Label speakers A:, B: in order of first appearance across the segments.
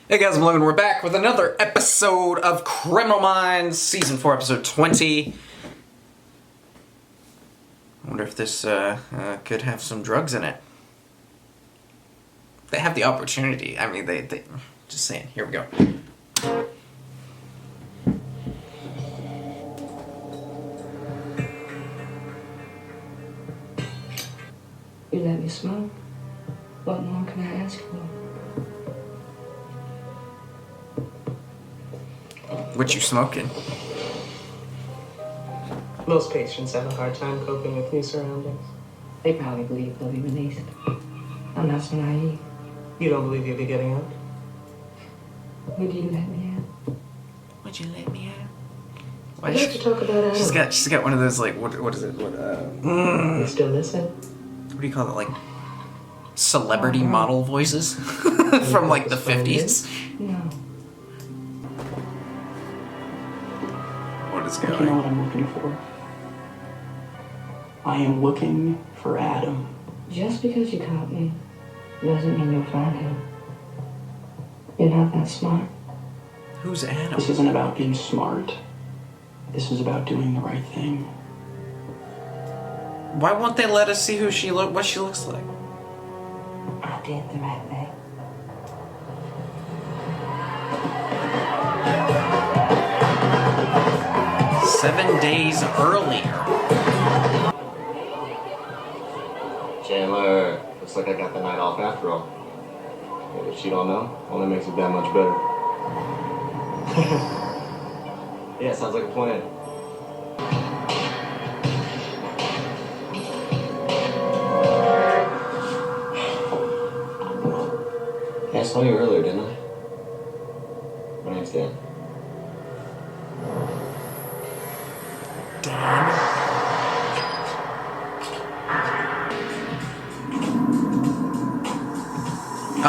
A: Hey guys, I'm Logan. We're back with another episode of Criminal Minds, Season 4, Episode 20. I wonder if this could have some drugs in it. They have the opportunity. I mean, they just saying. Here we go.
B: You let me smoke. What more can I ask for?
A: What you smoking?
C: Most patients have a hard time coping with new surroundings.
B: They probably believe they'll be released. I'm not so naive.
C: You don't believe you'll be getting out?
B: Would you let me out?
A: Would you let me out?
B: Why don't you talk about Adam?
A: She's got one of those, like, what is it?
C: You still listen?
A: What do you call it? Like, celebrity model voices? From, like, the 50s?
B: No.
A: What is
D: You
A: going
D: know
A: on?
D: what I'm looking for? I am looking for Adam.
B: Just because you caught me doesn't mean you'll find him. You're not that smart.
A: Who's Adam?
D: This isn't about being smart. This is about doing the right thing.
A: Why won't they let us see what she looks like?
B: I did the right thing.
A: Seven days earlier.
E: Chandler, looks like I got the night off after all. But if she don't know, only makes it that much better. Yeah, sounds like a plan. Yeah, I saw you earlier, didn't I? My name's Dan.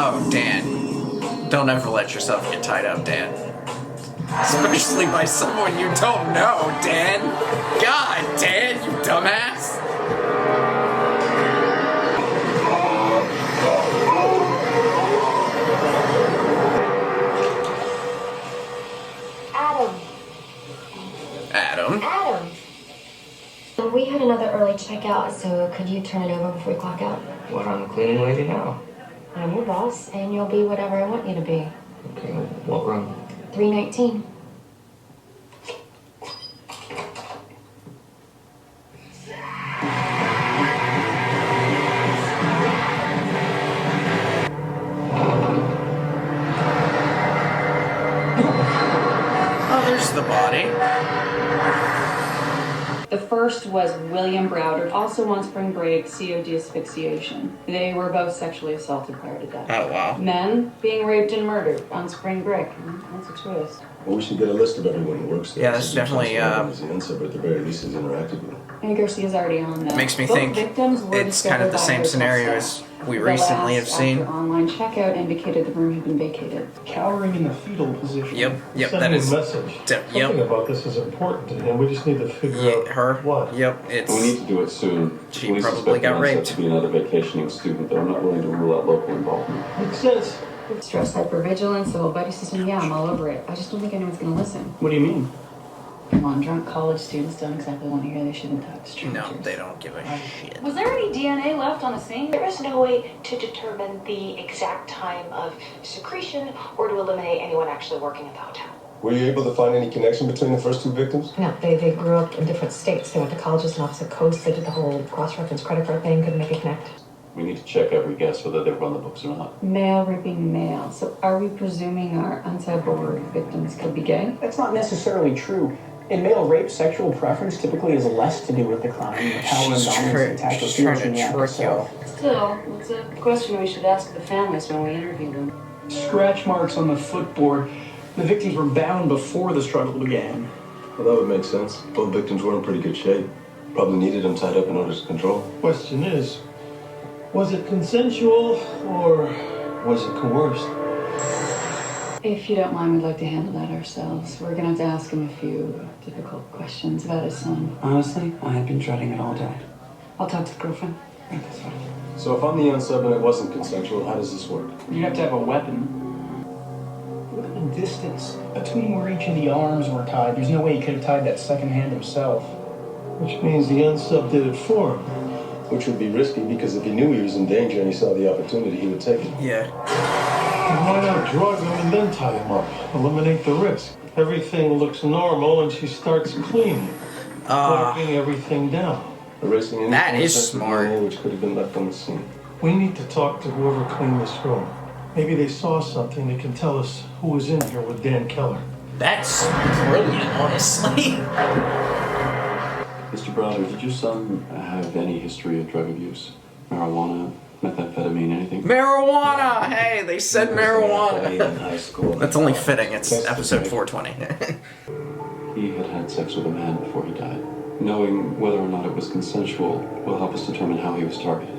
A: Oh, Dan. Don't ever let yourself get tied up, Dan. Especially by someone you don't know, Dan. God, Dan, you dumbass. Adam.
F: We had another early checkout, so could you turn it over before we clock out?
E: What, I'm the cleaning lady now?
F: I'm your boss, and you'll be whatever I want you to be.
E: Okay, what room?
F: 319.
A: Oh, there's the body.
G: The first was William Browder, also on spring break, COD asphyxiation. They were both sexually assaulted prior to death.
A: Oh, wow.
G: Men being raped and murdered on spring break. That's a twist.
H: Well, we should get a list of everyone who works there.
A: Yeah, that's definitely,
H: As the answer, but at the very least, has interacted with them.
G: And Garcia's already on that.
A: Makes me
G: Both
A: think
G: victims were
A: it's kind of the
G: discovered
A: same
G: by hotel
A: scenario
G: staff.
A: as we
G: The
A: recently have
G: last
A: seen.
G: after online checkout indicated the room had been vacated.
D: Cowering in the fetal position.
A: Yep, that
I: Sending
A: is.
I: a message. Something
A: Yep.
I: about this is important to him. We just need to figure
A: Yeah,
I: out
A: her.
I: what.
A: Yep, it's.
E: We need to do it soon.
A: She
E: Police
A: probably
E: suspect
A: got
E: the onset
A: raped.
E: to be another vacationing student, though I'm not willing to rule out local involvement.
I: Makes sense.
G: Stress hypervigilance, the whole buddy system, yeah, I'm all over it. I just don't think anyone's gonna listen.
D: What do you mean?
G: Come on, drunk college students don't exactly want to hear they shouldn't talk to strangers.
A: No, they don't give a shit.
G: Was there any DNA left on the scene?
J: There is no way to determine the exact time of secretion or to eliminate anyone actually working at the hotel.
H: Were you able to find any connection between the first two victims?
F: No, they grew up in different states. They went to colleges on opposite coasts. They did the whole cross-reference credit card thing. Couldn't make it connect.
E: We need to check every guess whether they're on the books or not.
G: Male raping male. So are we presuming our uncyborg victims could be gay?
D: That's not necessarily true. In male rape, sexual preference typically has less to do with the crime and the power and dominance and attack
A: She's
D: of
A: trying
D: feels in
A: to
D: the act
A: trick you.
D: itself.
G: Still, it's a question we should ask the families when we interview them.
D: Scratch marks on the footboard. The victims were bound before the struggle began.
H: Well, that would make sense. Both victims were in pretty good shape. Probably needed them tied up in order to control.
I: Question is, was it consensual or was it coerced?
G: If you don't mind, we'd like to handle that ourselves. We're gonna have to ask him a few difficult questions about his son.
D: Honestly, I had been dreading it all day.
G: I'll talk to the girlfriend.
D: Right, that's fine.
H: So if I'm the unsub and it wasn't consensual, how does this work?
D: You'd have to have a weapon. little distance between where each of the arms were tied. There's no way he could have tied that second hand himself.
I: Which means the unsub did it for him.
H: Which would be risky because if he knew he was in danger and he saw the opportunity, he would take it.
A: Yeah.
I: And why not drug him and then tie him up? Eliminate the risk. Everything looks normal and she starts cleaning. Wiping everything down.
H: Erasing any
A: That is
H: sense of
A: smart.
H: DNA which could have been left on the scene.
I: We need to talk to whoever cleaned this room. Maybe they saw something that can tell us who was in here with Dan Keller.
A: That's brilliant, honestly.
K: Mr. Browder, did your son have any history of drug abuse? Marijuana, methamphetamine, anything?
A: Marijuana! Hey, they said marijuana.
H: In high school.
A: That's only fitting. It's episode 420.
K: He had had sex with a man before he died. Knowing whether or not it was consensual will help us determine how he was targeted.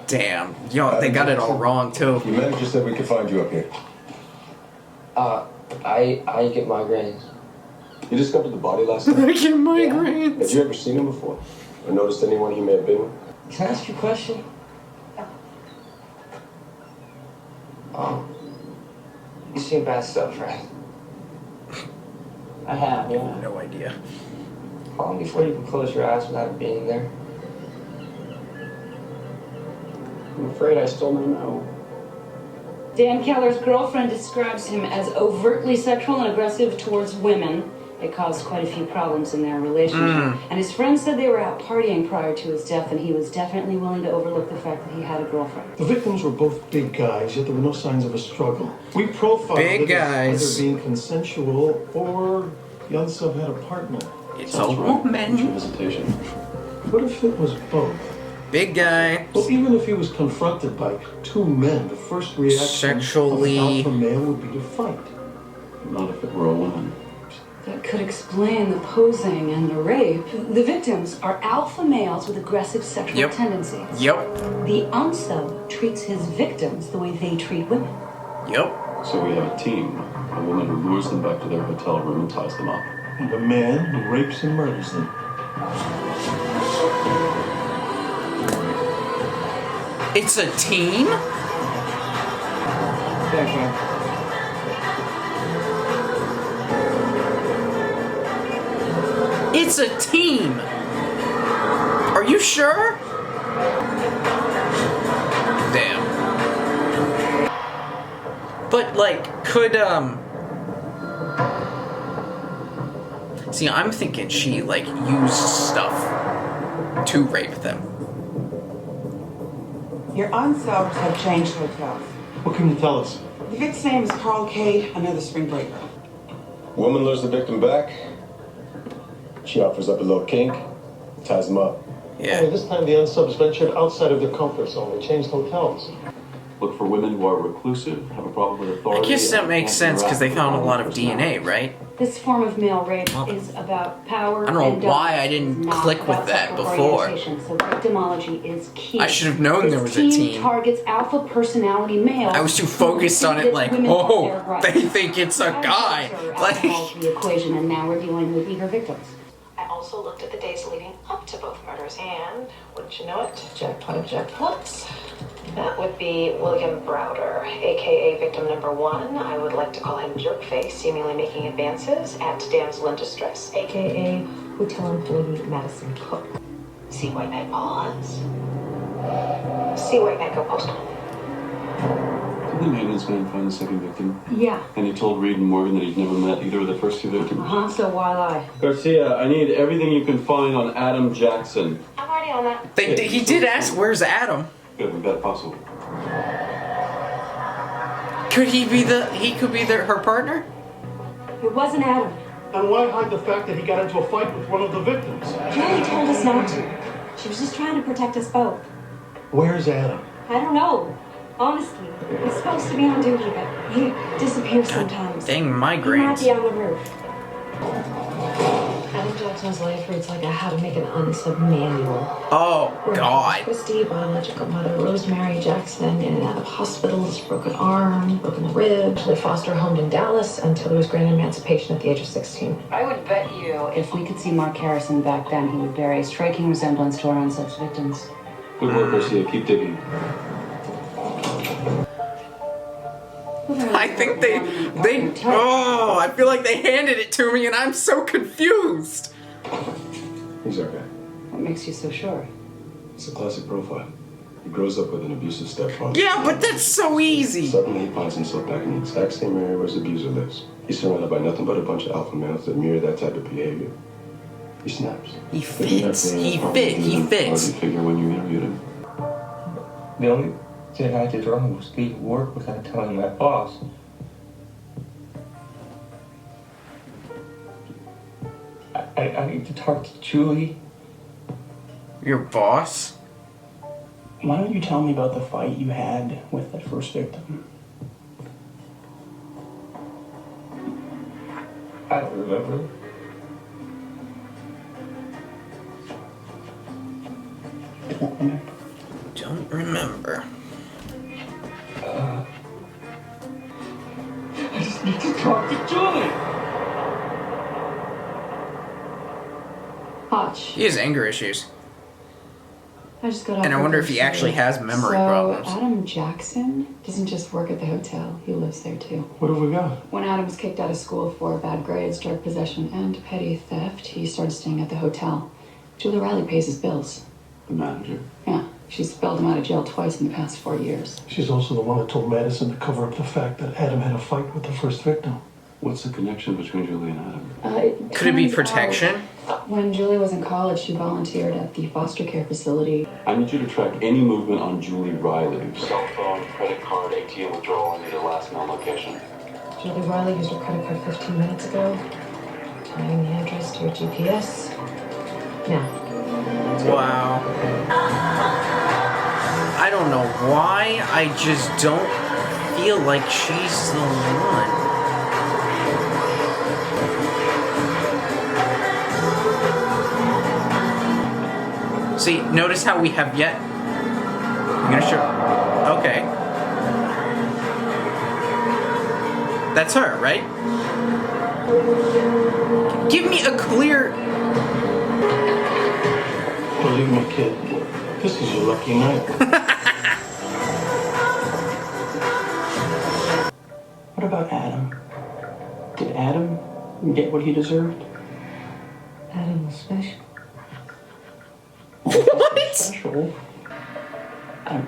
A: Damn. Yo, they got it all wrong, too.
H: Your manager said we could find you up here.
C: I get migraines.
H: You discovered the body last night?
A: I get migraines.
H: Had you ever seen him before? Or noticed anyone he may have been with?
C: Can I ask you a question? You seen bad stuff, right?
D: I have, yeah.
A: No idea.
C: How long before you can close your eyes without it being there?
D: I'm afraid I still don't know.
B: Dan Keller's girlfriend describes him as overtly sexual and aggressive towards women. It caused quite a few problems in their relationship. And his friend said they were out partying prior to his death, and he was definitely willing to overlook the fact that he had a girlfriend.
I: The victims were both big guys, yet there were no signs of a struggle. We profiled
A: Big
I: it as
A: guys.
I: either being consensual or the unsub had a partner.
A: It's a
K: Sounds right. What's your
A: woman.
K: hesitation?
I: What if it was both?
A: Big guy.
I: Well, even if he was confronted by two men, the first reaction
A: Sexually.
I: of an alpha male would be to fight.
K: Not if it were a woman.
B: That could explain the posing and the rape. The victims are alpha males with aggressive sexual tendencies.
A: Yep.
B: The unsub treats his victims the way they treat women.
A: Yep.
K: So we have a team. A woman who lures them back to their hotel room and ties them up.
I: And a man who rapes and murders them.
A: It's a team? It's a team! Are you sure? Damn. But, like, could, See, I'm thinking she, like, used stuff to rape them.
L: Your unsubs have changed hotels.
I: What can you tell us?
L: The victim's name is Carl Cade, another spring breaker.
H: Woman lures the victim back. She offers up a little kink, ties him up.
A: Yeah.
I: This time the unsubs ventured outside of their comfort zone. They changed hotels.
K: Look for women who are reclusive, have a problem with authority.
A: I guess that makes sense because they found a lot of DNA, right?
B: This form of male rape is about power.
A: I don't know
B: and
A: why I didn't
B: not
A: click with
B: about
A: that
B: sexual
A: before.
B: orientation, so victimology is key.
A: I should have known there was a
B: This
A: team.
B: targets alpha personality males.
A: I was too focused on it, like, oh, they think it's a guy. Like,
B: the equation, and now we're dealing with eager victims.
J: I also looked at the days leading up to both murders, and wouldn't you know it, jackpot of jackpots. That would be William Browder, aka victim number 1. I would like to call him Jerkface, seemingly making advances at damsel in distress,
F: AKA hotel employee Madison Cook.
J: See White Knight pause. See White Knight go postal.
K: Did the maintenance man find the second victim?
B: Yeah.
K: And he told Reed and Morgan that he'd never met either of the first two victims.
B: So why lie?
K: Garcia, I need everything you can find on Adam Jackson.
J: I'm already on that.
A: he did ask, where's Adam?
K: Good, we've got a possible.
A: Could he be her partner?
B: It wasn't Adam.
I: And why hide the fact that he got into a fight with one of the victims?
B: Julie told us not to. She was just trying to protect us both.
I: Where's Adam?
B: I don't know. Honestly, he's supposed to be on duty, but he disappears sometimes.
A: Dang
B: He might
A: migraines.
B: be on the roof.
F: Adam Jackson's life reads like a how to make an unsub manual.
A: Oh, God.
F: Christy, biological mother Rosemary Jackson, in and out of hospitals, broken arm, broken rib. They foster homed in Dallas until he was granted emancipation at the age of 16.
B: I would bet you if we could see Mark Harrison back then, he would bear a striking resemblance to our unsub's victims.
K: Good work, Garcia. Keep digging.
A: I think they, oh, I feel like they handed it to me and I'm so confused.
H: He's okay.
B: What makes you so sure?
H: It's a classic profile. He grows up with an abusive stepfather.
A: Yeah, but that's so easy.
H: Suddenly he finds himself back in the exact same area where his abuser lives. He's surrounded by nothing but a bunch of alpha males that mirror that type of behavior. He snaps.
A: He fits. He fits.
K: Figure when you interviewed him.
M: The only thing I did wrong was leave work without telling my boss. I need to talk to Julie.
A: Your boss?
D: Why don't you tell me about the fight you had with that first victim?
M: I don't remember.
A: Don't remember.
M: I just need to talk to Julie.
G: Hotch.
A: He has anger issues.
G: I just got off
A: And I
G: work
A: wonder if he
G: yesterday.
A: actually has memory
G: So,
A: problems.
G: Adam Jackson doesn't just work at the hotel. He lives there too.
I: What have we got?
G: When Adam was kicked out of school for bad grades, drug possession, and petty theft, he started staying at the hotel. Julie Riley pays his bills.
K: The manager.
G: Yeah, she's bailed him out of jail twice in the past 4 years.
I: She's also the one that told Madison to cover up the fact that Adam had a fight with the first victim.
K: What's the connection between Julie and Adam?
A: Could it be
G: turns
A: protection?
G: out, when Julie was in college, she volunteered at the foster care facility.
K: I need you to track any movement on Julie Riley. Cell phone, credit card, ATM withdrawal, and your last known location.
F: Julie Riley used her credit card 15 minutes ago. Tying the address to your GPS. Now.
A: Wow. I don't know why, I just don't feel like she's the one. See, notice how we have yet... I'm gonna show... Okay. That's her, right? Give me a clear...
I: Believe me, kid, this is your lucky night.
D: What about Adam? Did Adam get what he deserved?
F: Adam was special.
A: What?
D: Special.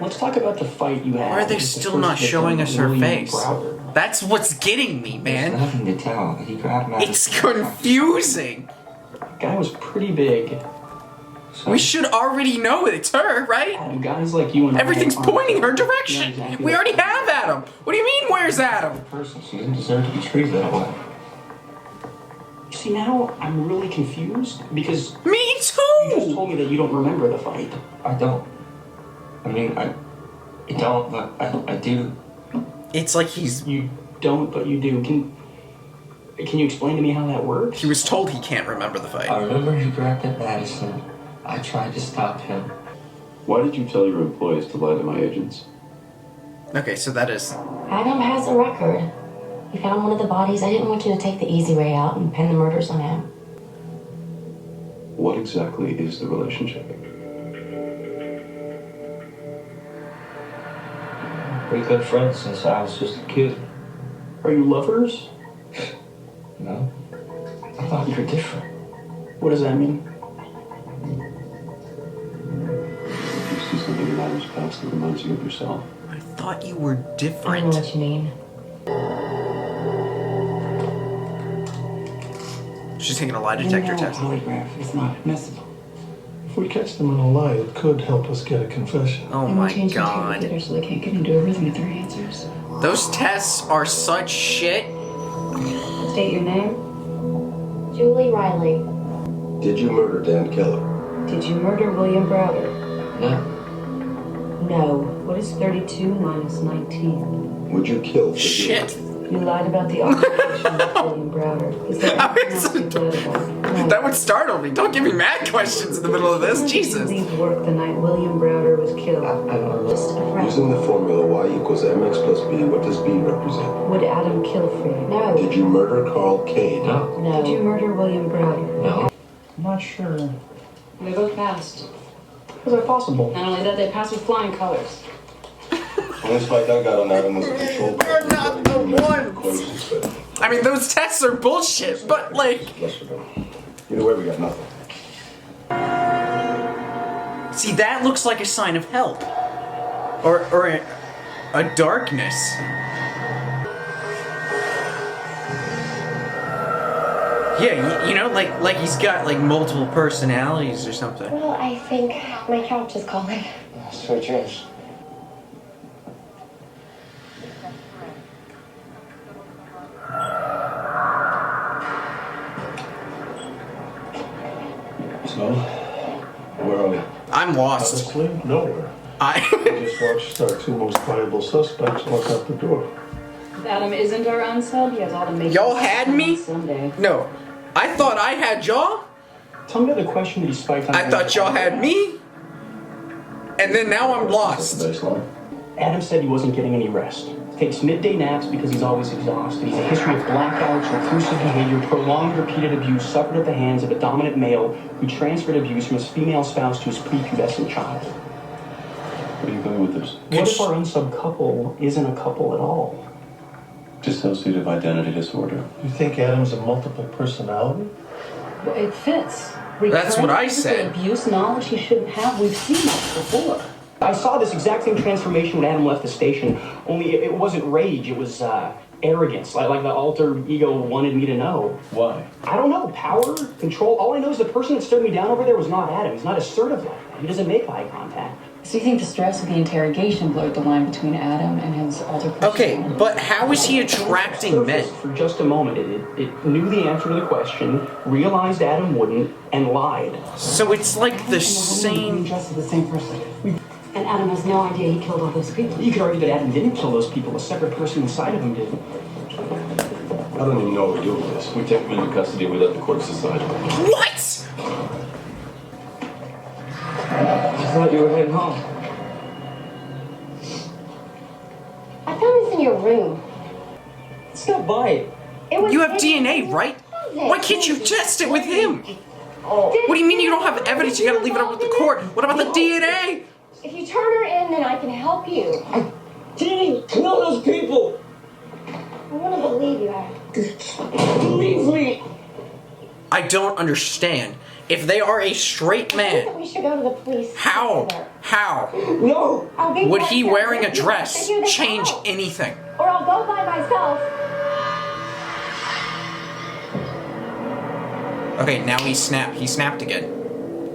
D: Let's talk about the fight you had.
A: Why are they
D: with the
A: still
D: first
A: not
D: victim,
A: showing us her
D: William
A: face?
D: Browder.
A: That's what's getting me,
M: There's
A: man.
M: nothing to tell. He grabbed my...
A: It's confusing.
D: The guy was pretty big.
A: We should already know it's her, right?
D: Adam, guys like you and I
A: Everything's
D: aren't-
A: pointing her
D: not
A: direction.
D: exactly
A: We
D: like
A: already have Adam. What do you mean, where's Adam?
M: person. She didn't deserve to be treated that way.
D: See, now I'm really confused because
A: Me
D: you just
A: too.
D: told me that you don't remember the fight.
M: I don't. I mean, I don't, but I do.
A: It's like he's...
D: You don't, but you do. Can you explain to me how that works?
A: He was told he can't remember the
M: I
A: fight.
M: remember he grabbed at Madison. I tried to stop him.
K: Why did you tell your employees to lie to my agents?
A: Okay, so that is...
N: Adam has a record. He found one of the bodies. I didn't want you to take the easy way out and pin the murders on him.
K: What exactly is the relationship?
M: We've been friends since I was just a kid.
D: Are you lovers?
M: No? I thought you were different.
D: What does that mean?
K: You see something in Adam's past that reminds you of yourself.
A: I thought you were
N: I know
A: different.
N: what you mean.
A: She's taking a lie detector test.
L: Polygraph is not admissible.
I: If we catch them in a lie, it could help us get a confession.
A: Oh
G: And
A: my
G: we changed the
A: god.
G: interrogator so they can't get into a rhythm with their answers.
A: Those tests are such shit.
B: State your name.
N: Julie Riley.
H: Did you murder Dan Keller?
B: Did you murder William Browder?
M: No.
B: No. What is 32 minus 19?
H: Would you kill for
A: Shit.
B: You lied about the altercation with William Browder. Is there anything else you lied about? No.
A: That would startle me. Don't give me mad questions in the middle of this.
B: When did you
A: Jesus.
B: leave work the night William Browder was killed?
M: I don't know.
B: Just a friend.
H: Using the formula y equals mx plus b, what does b represent?
B: Would Adam kill for you?
N: No.
H: Did you murder Carl Cade?
M: No.
N: No.
B: Did you murder William Browder?
M: No.
D: I'm not sure.
B: They both passed.
D: How's that possible?
B: Not only that, they passed with flying colors.
H: Only spike I got on Adam was a control.
A: You're not the one. I mean, those tests are bullshit, but like.
H: Either way, we got nothing.
A: See, that looks like a sign of help, or a darkness. Yeah, you know, like he's got like multiple personalities or something.
N: Well, I think my couch is calling.
M: Sweet dreams.
H: So, where are we?
A: I'm lost.
I: Honestly, nowhere.
A: I
I: just watched our two most viable suspects walk out the door.
B: Adam isn't our unsub. He has all the makeup.
A: Y'all had me?
B: Someday.
A: No, I thought I had y'all.
D: Tell me the question that he spiked on.
A: I thought y'all had me, and then now I'm lost.
D: Adam said he wasn't getting any rest. Takes midday naps because he's always exhausted. He's a history of blackouts, reclusive behavior, prolonged repeated abuse suffered at the hands of a dominant male who transferred abuse from his female spouse to his prepubescent child.
K: Where are you going with this?
D: What if our unsub couple isn't a couple at all?
K: Dissociative identity disorder.
I: You think Adam's a multiple personality?
B: Well, it fits.
A: That's what I
B: Physical
A: said.
B: Abuse, knowledge he shouldn't have. We've seen this before.
D: I saw this exact same transformation when Adam left the station, only it wasn't rage, it was arrogance, like the alter ego wanted me to know.
K: Why?
D: I don't know, power, control. All I know is the person that stared me down over there was not Adam. He's not assertive like that. He doesn't make eye contact.
G: So you think the stress of the interrogation blurred the line between Adam and his alter
A: Okay,
G: personality?
A: but how is he attracting men?
D: For just a moment, it knew the answer to the question, realized Adam wouldn't, and lied.
A: So it's like the same.
L: Just the same person.
B: And Adam has no idea he killed all those people.
D: You could argue that Adam didn't kill those people. A separate person inside of him did.
H: I don't even know what we do with this.
K: We take him into custody and we let the courts decide.
A: What?
M: I thought you were heading home.
N: I found this in your room.
D: Stop by it.
N: It was
A: You have
N: hidden
A: DNA,
N: in your
A: right?
N: closet.
A: Why can't you test it with him? What do you mean you don't have evidence? You gotta leave it up with the court. What about the DNA?
N: If you turn her in, then I can help you.
M: I didn't kill those people!
N: I want to believe you, Adam.
M: Believe me!
A: I don't understand. If they are a straight
N: I think
A: man,
N: that we should go to the police.
A: how?
N: together.
A: How?
M: No!
N: I'll be
A: Would
N: right
A: he
N: there.
A: wearing a
N: If you
A: dress
N: figure this
A: change
N: out.
A: anything?
N: Or I'll go by myself.
A: Okay, now he snapped. He snapped again.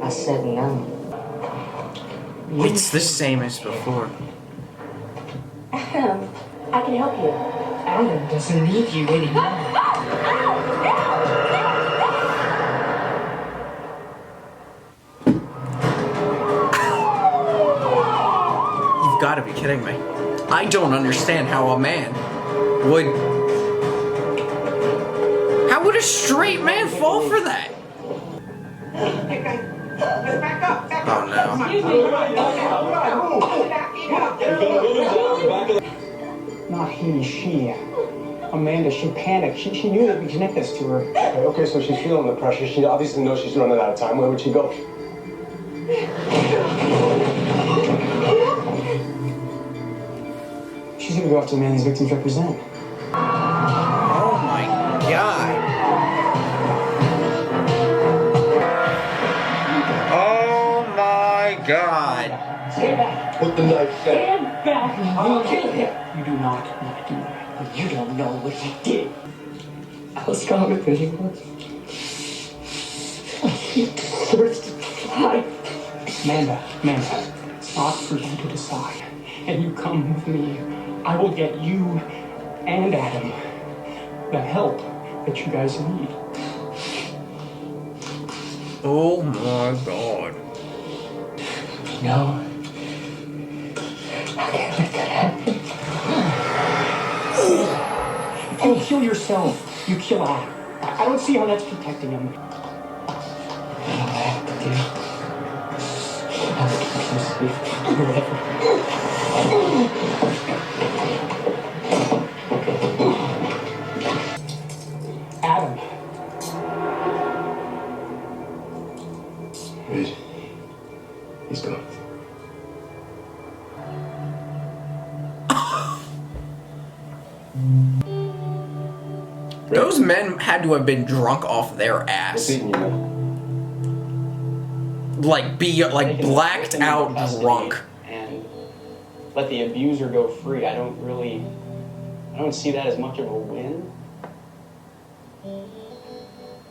M: I said no.
A: It's the same as before.
N: Adam, I can help you.
M: Adam doesn't need you anymore.
A: You've got to be kidding me. I don't understand how a man would... How would a straight man fall for that? Oh no.
D: Not he, she. Amanda, she panicked. She knew that we connect this to her.
H: Okay, so she's feeling the pressure. She obviously knows she's running out of time. Where would she go?
D: She's gonna go after the man these victims represent.
A: Oh my god. Oh my god.
D: Stand back.
H: Put the knife down.
D: Stand back. I'll kill him. You do not want to do that. You don't know what he did.
M: How strong could he was? He deserves to die.
D: Amanda, it's not for you to decide. And you come with me. I will get you and Adam the help that you guys need.
A: Oh my god.
M: No. I can't let that happen.
D: If you kill yourself, you kill Adam. I don't see how that's protecting him.
M: All I have to do. I'll keep him safe forever.
D: Adam.
H: Wait. He's gone.
A: Those men had to have been drunk off their ass. Like, blacked out drunk.
D: And let the abuser go free. I don't see that as much of a win.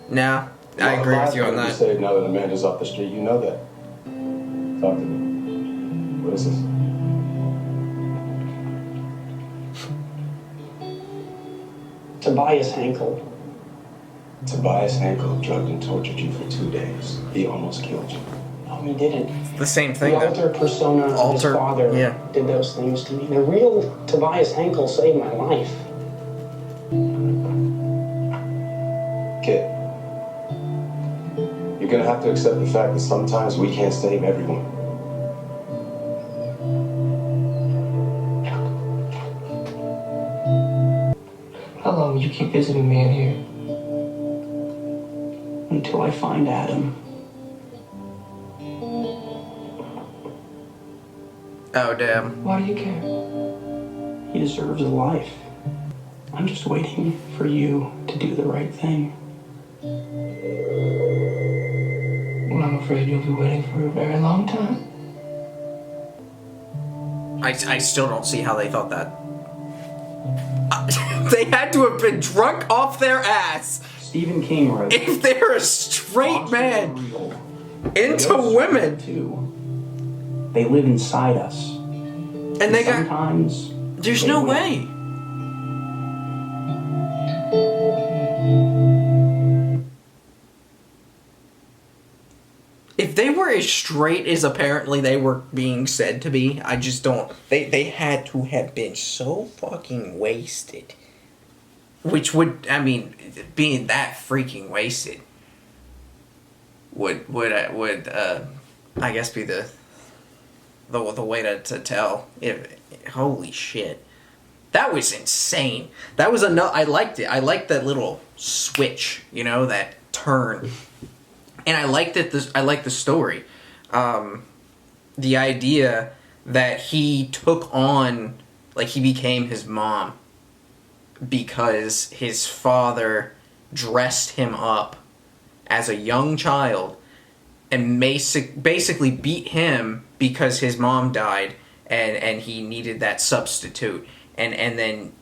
A: No, I agree with you on that.
H: Say now that Amanda's off the street, you know that. Talk to me. What is this?
D: Tobias Hankel.
H: Tobias Hankel drugged and tortured you for 2 days. He almost killed you.
D: No, he didn't.
A: It's the same thing.
D: The alter persona of his father did those things to me. The real Tobias Hankel saved my life.
H: Kid, you're gonna have to accept the fact that sometimes we can't save everyone.
M: How long will you keep visiting me in here?
D: Until I find Adam.
A: Oh, damn.
M: Why do you care?
D: He deserves a life. I'm just waiting for you to do the right thing.
M: Well, I'm afraid you'll be waiting for a very long time.
A: I still don't see how they thought that. They had to have been drunk off their ass.
D: Stephen King wrote.
A: If they're a straight man into women.
D: They live inside us.
A: And they got.
D: Sometimes.
A: There's no way. If they were as straight as apparently they were being said to be, I just don't. They had to have been so fucking wasted. Which would, I mean, being that freaking wasted would I guess be the way to tell. Holy shit. That was insane. That was I liked it. I liked that little switch, you know, that turn. And I liked it. I liked the story. The idea that he took on, like, he became his mom because his father dressed him up as a young child and basically beat him because his mom died and he needed that substitute. And then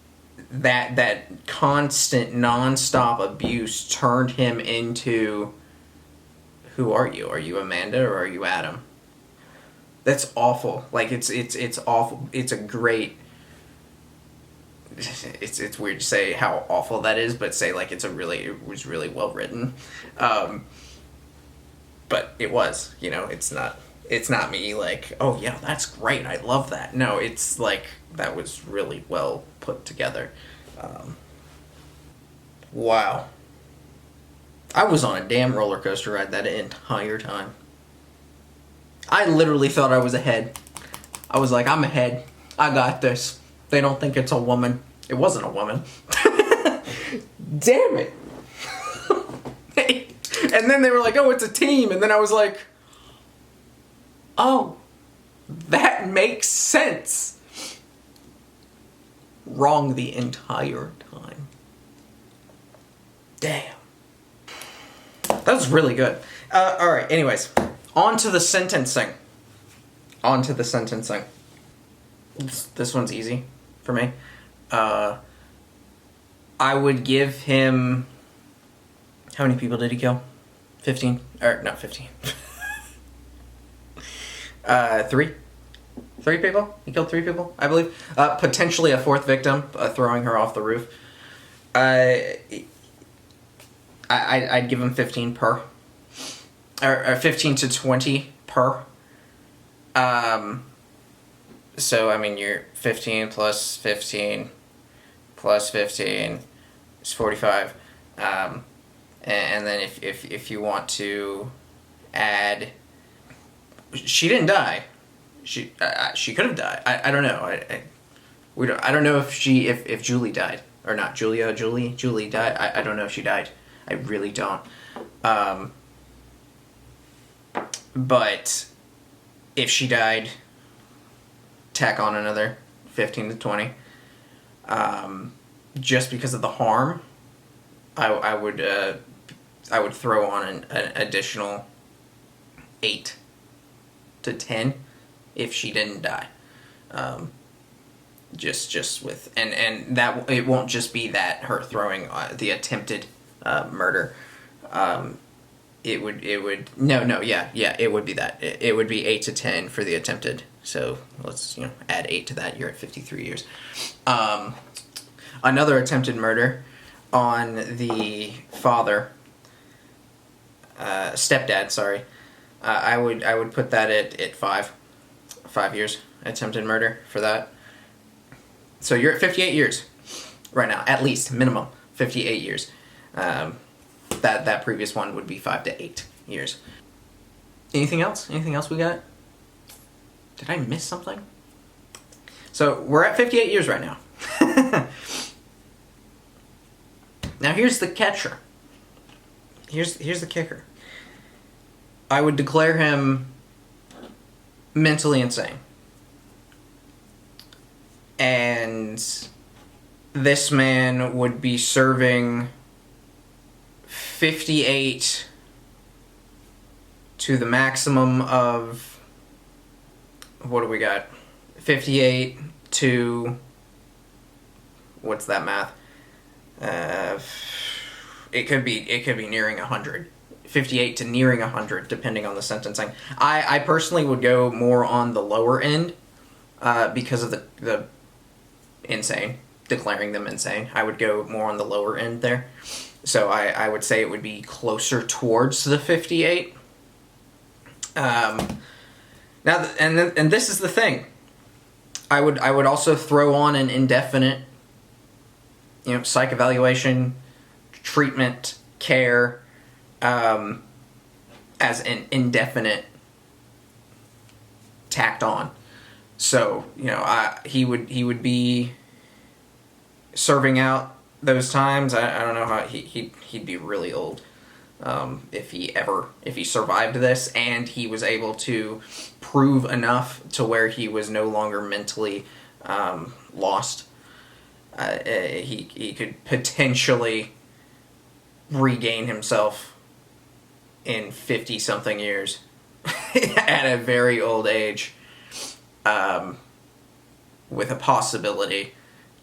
A: that constant non-stop abuse turned him into, who are you? Are you Amanda or are you Adam? That's awful. Like, it's awful. It's a great, it's weird to say how awful that is, but say like it was really well written. But it was, you know, it's not me like, oh yeah, that's great, I love that. No, it's like, that was really well put together. Wow. I was on a damn roller coaster ride that entire time. I literally thought I was ahead. I was like, I'm ahead. I got this. They don't think it's a woman. It wasn't a woman. Damn it. And then they were like, oh, it's a team. And then I was like, oh, that makes sense. Wrong the entire time. Damn. That was really good. Alright, anyways. On to the sentencing. This one's easy for me. I would give him... How many people did he kill? 15? Or, not 15. 3? 3 people? He killed 3 people, I believe. Potentially a 4th victim, throwing her off the roof. I'd give him 15 per. Or 15 to 20 per. So, I mean, you're 15 plus 15 plus 15 is 45. And then if you want to add... She didn't die. She could have died. I don't know. I don't know if Julie died or not. Julie died. I don't know if she died. I really don't. But if she died, tack on another 15 to 20. Just because of the harm I would throw on an additional 8 to 10 if she didn't die. Just with and that it won't just be that her throwing the attempted murder. It would it would be that it would be 8 to 10 for the attempted. So let's add 8 to that. You're at 53 years. Another attempted murder on the father, stepdad. Sorry, I would put that at 5 years attempted murder for that. So you're at 58 years right now, at least minimum 58 years. That previous one would be 5 to 8 years. Anything else? Anything else we got? Did I miss something? So we're at 58 years right now. Now here's the catcher. Here's the kicker. I would declare him mentally insane. And this man would be serving 58 to the maximum of, what do we got? 58 to, what's that math? It could be nearing 100. 58 to nearing 100, depending on the sentencing. I personally would go more on the lower end because of the insane, declaring them insane. I would go more on the lower end there. So I would say it would be closer towards the 58. Now, and this is the thing. I would also throw on an indefinite, psych evaluation, treatment, care, as an indefinite tacked on. So he would be serving out those times. I don't know how he'd be really old if he survived this and he was able to prove enough to where he was no longer mentally lost. He could potentially regain himself in 50-something years at a very old age, with a possibility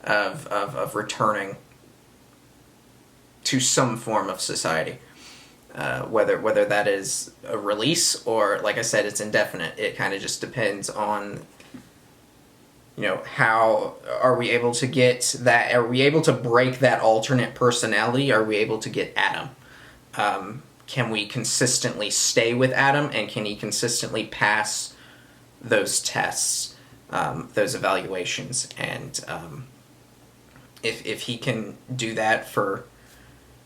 A: of returning to some form of society. Whether that is a release or, like I said, it's indefinite. It kind of just depends on, how are we able to get that? Are we able to break that alternate personality? Are we able to get Adam? Can we consistently stay with Adam, and can he consistently pass those tests, those evaluations? And if he can do that for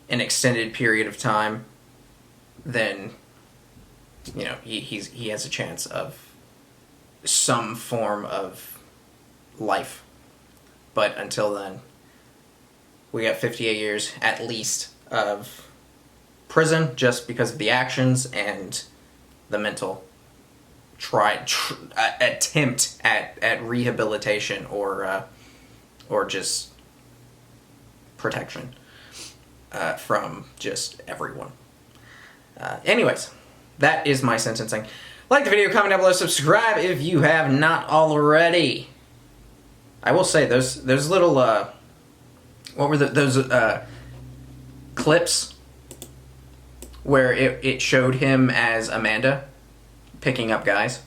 A: an extended period of time, then he has a chance of some form of life. But until then, we got 58 years at least of prison just because of the actions and the mental attempt at rehabilitation or just protection from just everyone. Anyways, that is my sentencing. Like the video, comment down below, subscribe if you have not already. I will say those little what were those clips where it showed him as Amanda picking up guys.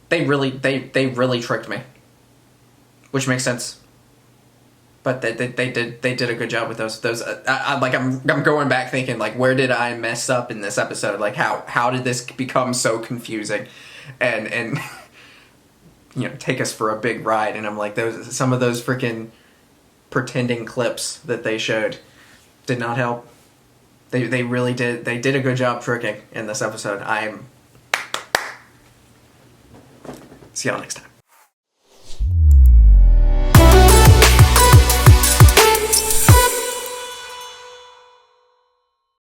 A: They really tricked me, which makes sense. But they did a good job with those. I'm going back thinking, like, where did I mess up in this episode? Like, how did this become so confusing, and take us for a big ride? And I'm like, some of those freaking pretending clips that they showed did not help. They really did. They did a good job tricking in this episode. See y'all next time.